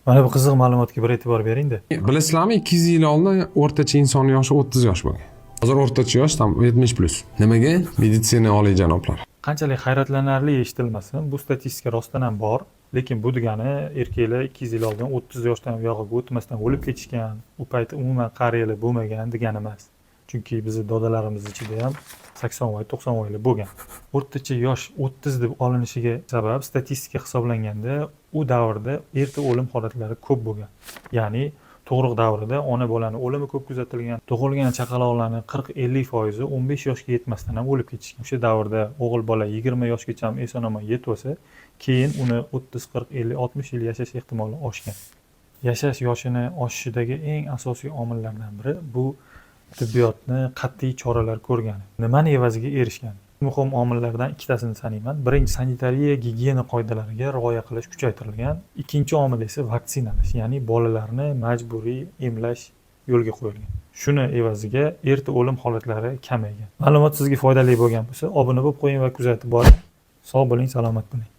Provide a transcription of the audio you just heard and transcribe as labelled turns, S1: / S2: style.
S1: Mana bu qiziq ma'lumotga bir e'tibor bering-da.
S2: Bilasizlarmi, 200 yil oldin o'rtacha inson yoshi 30 yosh bo'lgan. Hozir o'rtacha yosh tam 70+. Nimaga? Meditsina oliyjanoblar.
S1: Qanchalik hayratlanarli eshitilmasin, bu statistika rostdan ham bor. Lekin bu degani erkaklar 200 yil oldin 30 yoshdan uyog'iga o'tmasdan o'lib ketishgan, u payt umuman qariyalar bo'lmagan degani emas. Chunki bizni dodalarimiz ichida ham 80 voy, 90 voylar bo'lgan. O'rtacha yosh 30 deb olinishiga sabab statistika hisoblanganda u davrda erta o'lim holatlari ko'p bo'lgan. Ya'ni tug'ruq davrida ona bolani o'limi ko'p kuzatilgan. Tug'ilgan chaqaloqlarning 40-50% 15 yoshga yetmasdan ham o'lib ketishgan. O'sha davrda o'g'il bola 20 yoshgacha ham eson-omon yetib olsa, keyin uni 30, 40, 50, 60 yil yashash ehtimoli oshgan. Yashash yoshini oshishidagi eng asosiy omillardan biri bu tibbiyotni qat'iy choralar ko'rgani. Nimani evaziga erishgan? Muhim omillardan ikkitasini sanayman. Birinchi, sanitariya gigiyena qoidalariga rioya qilish kuchaytirilgan. Ikkinchi omil esa vaksinalash, ya'ni bolalarni majburiy emlash yo'lga qo'yilgan. Shuni evaziga erta o'lim holatlari kamaygan. Ma'lumot sizga foydali bo'lgan bo'lsa, obuna bo'lib qo'ying va kuzatib boring. Sog' bo'ling, salomat bo'ling.